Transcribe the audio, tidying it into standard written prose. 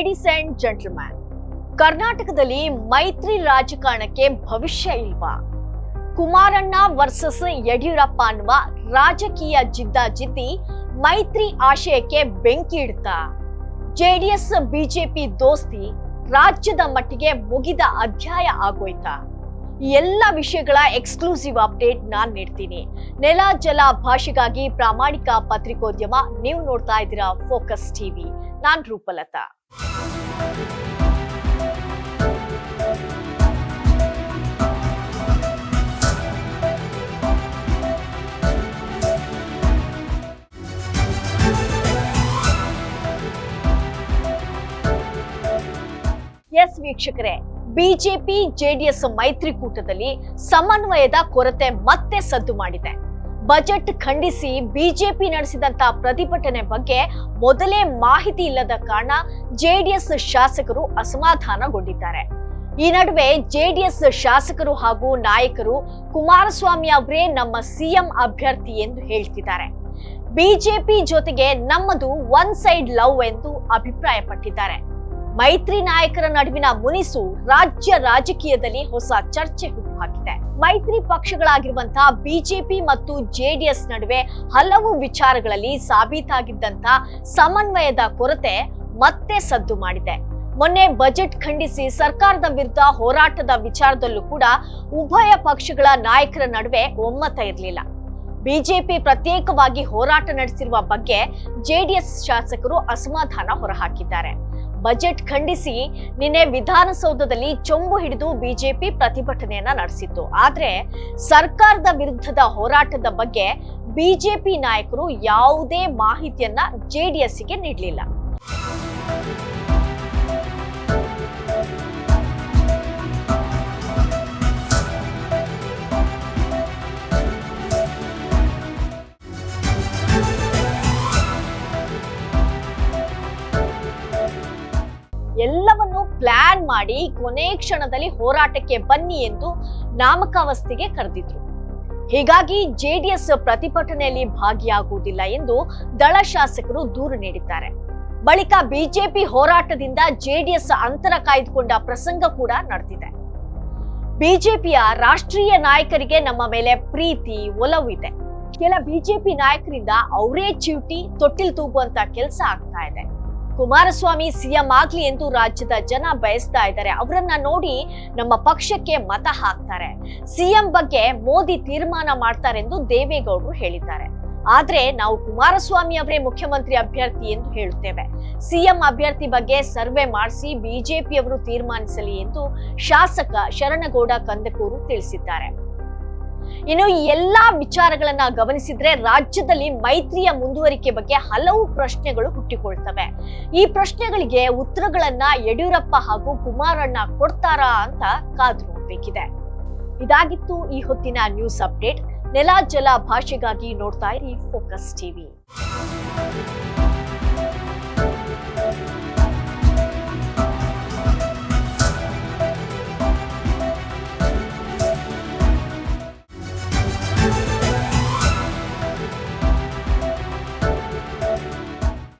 Ladies and gentleman, ಕರ್ನಾಟಕದಲ್ಲಿ ಮೈತ್ರಿ ರಾಜಕಾರಣಕ್ಕೆ ಭವಿಷ್ಯ ಇಲ್ವಾ? ಕುಮಾರಣ್ಣ ವರ್ಸಸ್ ಯಡಿಯೂರಪ್ಪ ಅನ್ನುವ ರಾಜಕೀಯ ಜಿದ್ದಾಜಿದ್ದಿ ಮೈತ್ರಿ ಆಶಯಕ್ಕೆ ಬೆಂಕಿ ಇಡ್ತಾ? ಜೆಡಿಎಸ್ ಬಿಜೆಪಿ ದೋಸ್ತಿ ರಾಜ್ಯದ ಮಟ್ಟಿಗೆ ಮುಗಿದ ಅಧ್ಯಾಯ ಆಗೋಯ್ತಾ? ಈ ಎಲ್ಲ ವಿಷಯಗಳ ಎಕ್ಸ್ಕ್ಲೂಸಿವ್ ಅಪ್ಡೇಟ್ ನಾನ್ ನೀಡ್ತೀನಿ. ನೆಲ ಜಲ ಭಾಷೆಗಾಗಿ ಪ್ರಾಮಾಣಿಕ ಪತ್ರಿಕೋದ್ಯಮ. ನೀವು ನೋಡ್ತಾ ಇದ್ದೀರಾ ಫೋಕಸ್ ಟಿವಿ. ನಾನ್ ರೂಪಲತಾ. ಎಸ್ ವೀಕ್ಷಕರೇ, ಬಿಜೆಪಿ ಜೆಡಿಎಸ್ ಮೈತ್ರಿಕೂಟದಲ್ಲಿ ಸಮನ್ವಯದ ಕೊರತೆ ಮತ್ತೆ ಸದ್ದು ಮಾಡಿದೆ. ಬಜೆಟ್ ಖಂಡಿಸಿ ಬಿಜೆಪಿ ನಡೆಸಿದಂತ ಪ್ರತಿಭಟನೆ ಬಗ್ಗೆ ಮೊದಲೇ ಮಾಹಿತಿ ಇಲ್ಲದ ಕಾರಣ ಜೆಡಿಎಸ್ ಶಾಸಕರು ಅಸಮಾಧಾನಗೊಂಡಿದ್ದಾರೆ. ಈ ನಡುವೆ ಜೆಡಿಎಸ್ ಶಾಸಕರು ಹಾಗೂ ನಾಯಕರು ಕುಮಾರಸ್ವಾಮಿ ಅವರೇ ನಮ್ಮ ಸಿಎಂ ಅಭ್ಯರ್ಥಿ ಎಂದು ಹೇಳ್ತಿದ್ದಾರೆ. ಬಿಜೆಪಿ ಜೊತೆಗೆ ನಮ್ಮದು ಒನ್ ಸೈಡ್ ಲವ್ ಎಂದು ಅಭಿಪ್ರಾಯಪಟ್ಟಿದ್ದಾರೆ. ಮೈತ್ರಿ ನಾಯಕರ ನಡುವಿನ ಮುನಿಸು ರಾಜ್ಯ ರಾಜಕೀಯದಲ್ಲಿ ಹೊಸ ಚರ್ಚೆ ಹುಟ್ಟುಹಾಕಿದೆ. ಮೈತ್ರಿ ಪಕ್ಷಗಳಾಗಿರುವಂತಹ ಬಿಜೆಪಿ ಮತ್ತು ಜೆಡಿಎಸ್ ನಡುವೆ ಹಲವು ವಿಚಾರಗಳಲ್ಲಿ ಸಾಬೀತಾಗಿದ್ದಂತ ಸಮನ್ವಯದ ಕೊರತೆ ಮತ್ತೆ ಸದ್ದು ಮಾಡಿದೆ. ಮೊನ್ನೆ ಬಜೆಟ್ ಖಂಡಿಸಿ ಸರ್ಕಾರದ ವಿರುದ್ಧ ಹೋರಾಟದ ವಿಚಾರದಲ್ಲೂ ಕೂಡ ಉಭಯ ಪಕ್ಷಗಳ ನಾಯಕರ ನಡುವೆ ಒಮ್ಮತ ಇರಲಿಲ್ಲ. ಬಿಜೆಪಿ ಪ್ರತ್ಯೇಕವಾಗಿ ಹೋರಾಟ ನಡೆಸಿರುವ ಬಗ್ಗೆ ಜೆಡಿಎಸ್ ಶಾಸಕರು ಅಸಮಾಧಾನ ಹೊರಹಾಕಿದ್ದಾರೆ. ಬಜೆಟ್ ಖಂಡಿಸಿ ನಿನ್ನೆ ವಿಧಾನಸೌಧದಲ್ಲಿ ಚೊಂಬು ಹಿಡಿದು ಬಿಜೆಪಿ ಪ್ರತಿಭಟನೆಯನ್ನ ನಡೆಸಿತ್ತು. ಆದ್ರೆ ಸರ್ಕಾರದ ವಿರುದ್ಧದ ಹೋರಾಟದ ಬಗ್ಗೆ ಬಿಜೆಪಿ ನಾಯಕರು ಯಾವುದೇ ಮಾಹಿತಿಯನ್ನ ಜೆಡಿಎಸ್ಗೆ ನೀಡಲಿಲ್ಲ. ಎಲ್ಲವನ್ನು ಪ್ಲಾನ್ ಮಾಡಿ ಕೊನೆ ಕ್ಷಣದಲ್ಲಿ ಹೋರಾಟಕ್ಕೆ ಬನ್ನಿ ಎಂದು ನಾಮಕಾವಸ್ಥೆಗೆ ಕರೆದಿದ್ರು. ಹೀಗಾಗಿ ಜೆಡಿಎಸ್ ಪ್ರತಿಭಟನೆಯಲ್ಲಿ ಭಾಗಿಯಾಗುವುದಿಲ್ಲ ಎಂದು ದಳ ಶಾಸಕರು ದೂರು ನೀಡಿದ್ದಾರೆ. ಬಳಿಕ ಬಿಜೆಪಿ ಹೋರಾಟದಿಂದ ಜೆಡಿಎಸ್ ಅಂತರ ಕಾಯ್ದುಕೊಂಡ ಪ್ರಸಂಗ ಕೂಡ ನಡೆದಿದೆ. ಬಿಜೆಪಿಯ ರಾಷ್ಟ್ರೀಯ ನಾಯಕರಿಗೆ ನಮ್ಮ ಮೇಲೆ ಪ್ರೀತಿ ಒಲವು ಇದೆ. ಕೆಲ ಬಿಜೆಪಿ ನಾಯಕರಿಂದ ಅವರೇ ಚಿವುಟಿ ತೊಟ್ಟಿಲ್ ತೂಗುವಂತ ಕೆಲಸ ಆಗ್ತಾ ಇದೆ. ಕುಮಾರಸ್ವಾಮಿ ಸಿಎಂ ಆಗ್ಲಿ ಎಂದು ರಾಜ್ಯದ ಜನ ಬಯಸ್ತಾ ಇದ್ದಾರೆ. ಅವರನ್ನ ನೋಡಿ ನಮ್ಮ ಪಕ್ಷಕ್ಕೆ ಮತ ಹಾಕ್ತಾರೆ. ಸಿಎಂ ಬಗ್ಗೆ ಮೋದಿ ತೀರ್ಮಾನ ಮಾಡ್ತಾರೆ ಎಂದು ದೇವೇಗೌಡರು ಹೇಳಿದ್ದಾರೆ. ಆದ್ರೆ ನಾವು ಕುಮಾರಸ್ವಾಮಿ ಅವರೇ ಮುಖ್ಯಮಂತ್ರಿ ಅಭ್ಯರ್ಥಿ ಎಂದು ಹೇಳುತ್ತೇವೆ. ಸಿಎಂ ಅಭ್ಯರ್ಥಿ ಬಗ್ಗೆ ಸರ್ವೆ ಮಾಡಿಸಿ ಬಿಜೆಪಿಯವರು ತೀರ್ಮಾನಿಸಲಿ ಎಂದು ಶಾಸಕ ಶರಣಗೌಡ ಕಂದಕೂರು ತಿಳಿಸಿದ್ದಾರೆ. ಇನ್ನು ಈ ಎಲ್ಲಾ ವಿಚಾರಗಳನ್ನ ಗಮನಿಸಿದ್ರೆ ರಾಜ್ಯದಲ್ಲಿ ಮೈತ್ರಿಯ ಮುಂದುವರಿಕೆ ಬಗ್ಗೆ ಹಲವು ಪ್ರಶ್ನೆಗಳು ಹುಟ್ಟಿಕೊಳ್ತವೆ. ಈ ಪ್ರಶ್ನೆಗಳಿಗೆ ಉತ್ತರಗಳನ್ನ ಯಡಿಯೂರಪ್ಪ ಹಾಗೂ ಕುಮಾರಣ್ಣ ಕೊಡ್ತಾರಾ ಅಂತ ಕಾದು ನೋಡ್ಬೇಕಿದೆ. ಇದಾಗಿತ್ತು ಈ ಹೊತ್ತಿನ ನ್ಯೂಸ್ ಅಪ್ಡೇಟ್. ನೆಲ ಜಲ ಭಾಷೆಗಾಗಿ ನೋಡ್ತಾ ಇರಿ ಫೋಕಸ್ ಟಿವಿ.